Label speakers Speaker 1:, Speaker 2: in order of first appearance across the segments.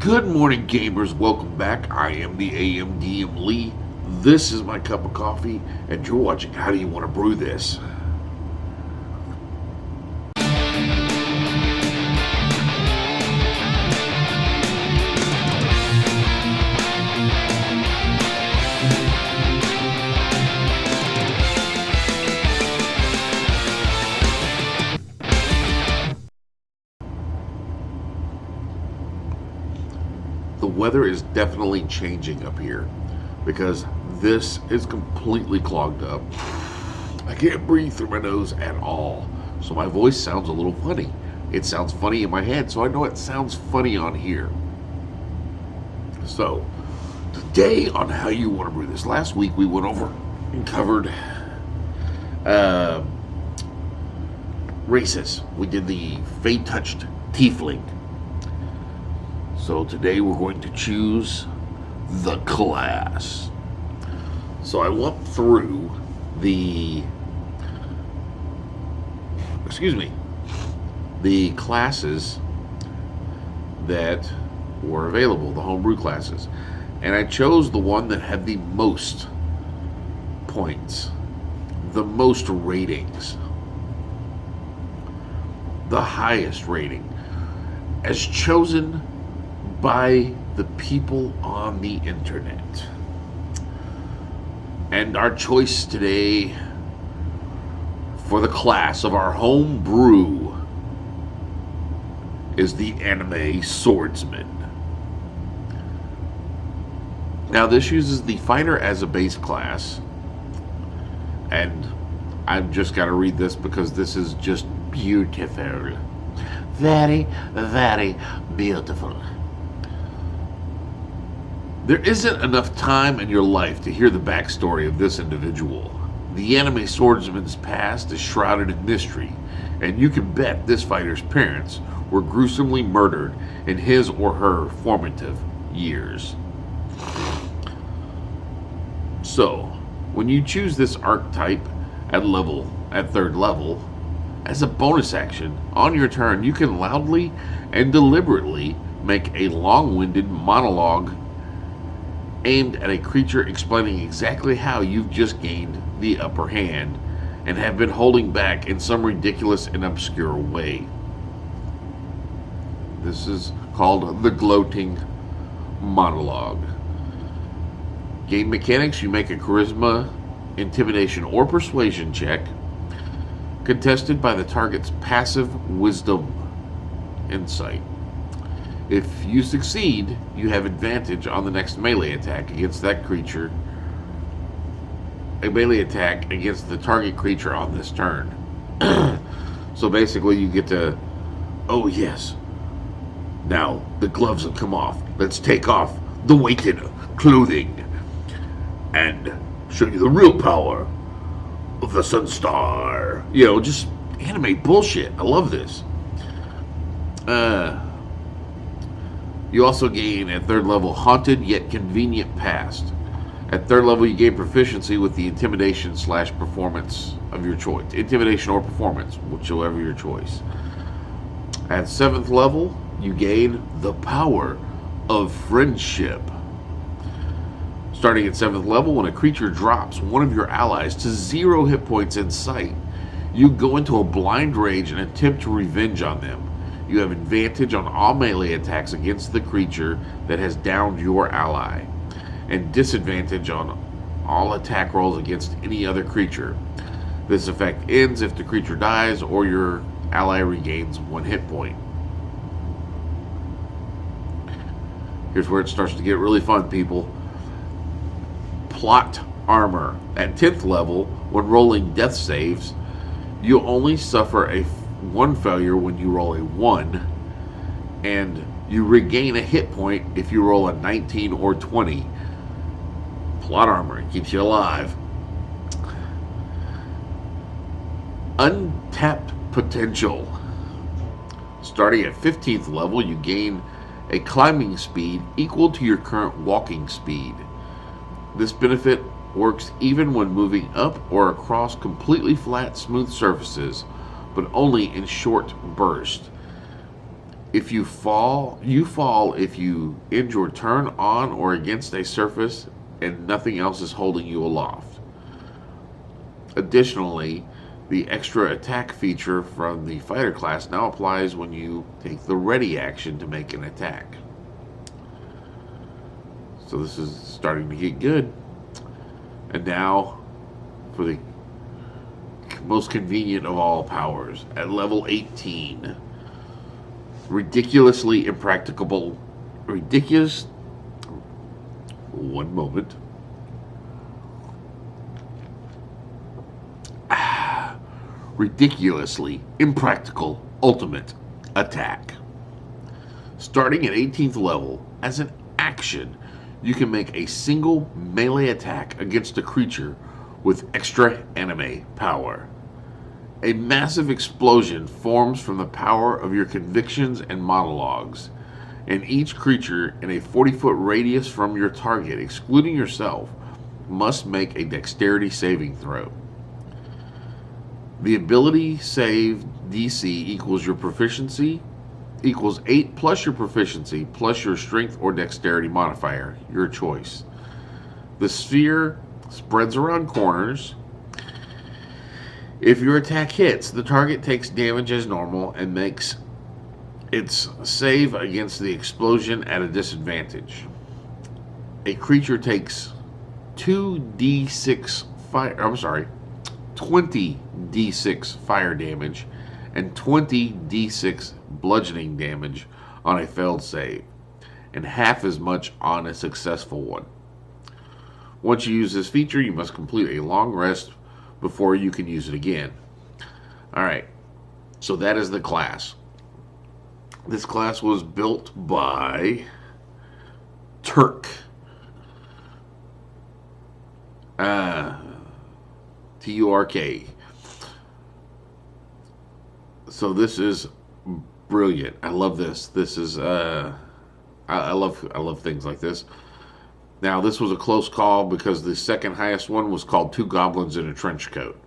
Speaker 1: Good morning, gamers. Welcome back. I am the AMDM Lee. This is my cup of coffee, and you're watching How Do You Want to Brew This? The weather is definitely changing up here because this is completely clogged up. I can't breathe through my nose at all, so my voice sounds a little funny. It sounds funny in my head, so I know it sounds funny on here. So, today on How You Want to Brew This, last week we went over and covered races. We did the Fey-touched Tiefling. So today we're going to choose the class. So I went through the classes that were available, the homebrew classes. And I chose the one that had the most points, the most ratings, the highest rating, as chosen by the people on the internet. And our choice today for the class of our home brew is the Anime Swordsman. Now this uses the fighter as a base class, and I've just got to read this because this is just beautiful. Very, very beautiful. There isn't enough time in your life to hear the backstory of this individual. The Anime Swordsman's past is shrouded in mystery, and you can bet this fighter's parents were gruesomely murdered in his or her formative years. So, when you choose this archetype at third level, as a bonus action, on your turn you can loudly and deliberately make a long-winded monologue aimed at a creature explaining exactly how you've just gained the upper hand and have been holding back in some ridiculous and obscure way. This is called the gloating monologue. Game mechanics: you make a charisma, intimidation, or persuasion check contested by the target's passive wisdom insight. If you succeed, you have advantage on the next melee attack against that creature. A melee attack against the target creature on this turn. So basically you get to, oh yes, now the gloves have come off. Let's take off the weighted clothing and show you the real power of the Sunstar. You know, just anime bullshit. I love this. You also gain at third level haunted yet convenient past. At third level you gain proficiency with the intimidation / performance of your choice. Intimidation or performance, whichever your choice. At 7th level you gain the power of friendship. Starting at 7th level, when a creature drops one of your allies to 0 hit points in sight, you go into a blind rage and attempt to revenge on them. You have advantage on all melee attacks against the creature that has downed your ally, and disadvantage on all attack rolls against any other creature. This effect ends if the creature dies or your ally regains 1 hit point. Here's where it starts to get really fun, people. Plot armor. At 10th level, when rolling death saves, you only suffer a 1 failure when you roll a 1, and you regain a hit point if you roll a 19 or 20. Plot armor, it keeps you alive. Untapped potential. Starting at 15th level, you gain a climbing speed equal to your current walking speed. This benefit works even when moving up or across completely flat, smooth surfaces, but only in short bursts. If you fall, you fall if you end your turn on or against a surface and nothing else is holding you aloft. Additionally, the extra attack feature from the fighter class now applies when you take the ready action to make an attack. So this is starting to get good. And now for the most convenient of all powers at level 18. Ridiculously impracticable. Ridiculous. One moment. Ridiculously impractical ultimate attack. Starting at 18th level, as an action, you can make a single melee attack against a creature with extra anime power. A massive explosion forms from the power of your convictions and monologues, and each creature in a 40-foot radius from your target, excluding yourself, must make a dexterity saving throw. The ability save DC equals your proficiency, equals 8 plus your proficiency, plus your strength or dexterity modifier, your choice. The sphere spreads around corners. If your attack hits, the target takes damage as normal and makes its save against the explosion at a disadvantage. A creature takes 20d6 fire damage and 20d6 bludgeoning damage on a failed save, and half as much on a successful one. Once you use this feature, you must complete a long rest before you can use it again. Alright, so that is the class. This class was built by Turk. Turk. So this is brilliant. I love this. This is I love things like this. Now this was a close call because the second highest one was called Two Goblins in a Trench Coat.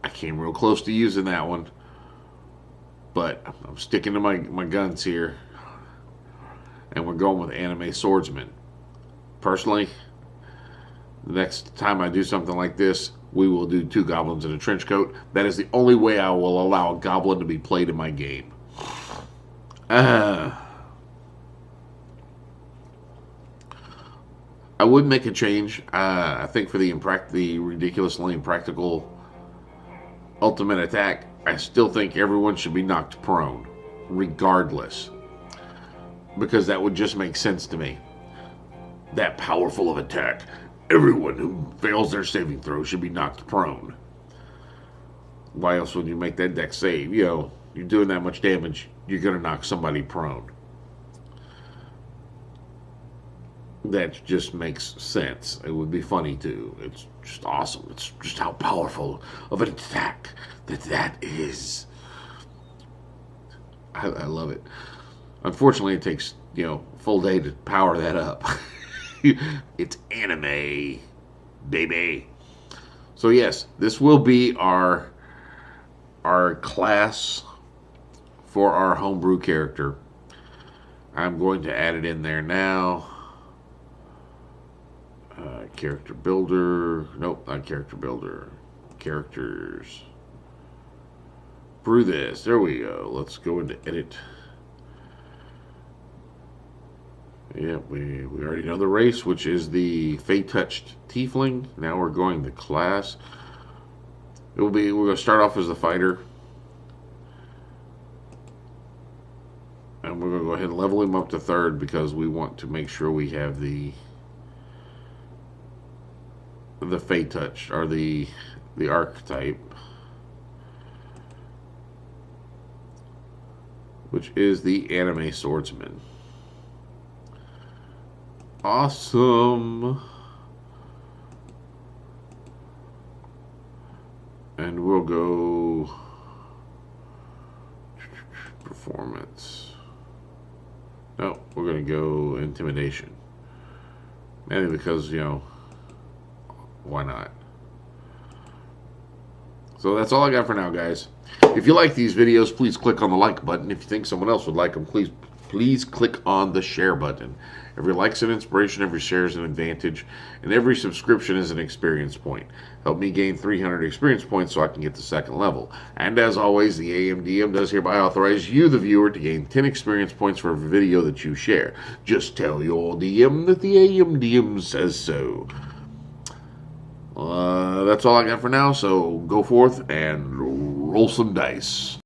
Speaker 1: I came real close to using that one, but I'm sticking to my guns here, and we're going with Anime Swordsman. Personally, the next time I do something like this, we will do Two Goblins in a Trench Coat. That is the only way I will allow a goblin to be played in my game. I would make a change. I think for the ridiculously impractical ultimate attack, I still think everyone should be knocked prone, regardless, because that would just make sense to me. That powerful of attack, everyone who fails their saving throw should be knocked prone. Why else would you make that dex save? You know, you're doing that much damage, you're going to knock somebody prone. That just makes sense. It would be funny too. It's just awesome. It's just how powerful of an attack that is. I love it. Unfortunately, it takes, a full day to power that up. It's anime, baby. So yes, this will be our class for our homebrew character. I'm going to add it in there now. Character builder. Nope, not character builder. Characters. Brew this. There we go. Let's go into edit. Yeah, we already know the race, which is the Fey-touched Tiefling. Now we're going to class. We're going to start off as the fighter. And we're going to go ahead and level him up to 3rd because we want to make sure we have the Fey-touch, or the archetype, which is the Anime Swordsman. Awesome. And we'll go performance. No, we're going to go intimidation. Mainly because, why not? So that's all I got for now, guys. If you like these videos, please click on the like button. If you think someone else would like them, please click on the share button. Every like's an inspiration, every share is an advantage, and every subscription is an experience point. Help me gain 300 experience points so I can get to second level. And as always, the AMDM does hereby authorize you, the viewer, to gain 10 experience points for every video that you share. Just tell your DM that the AMDM says so. That's all I got for now, so go forth and roll some dice.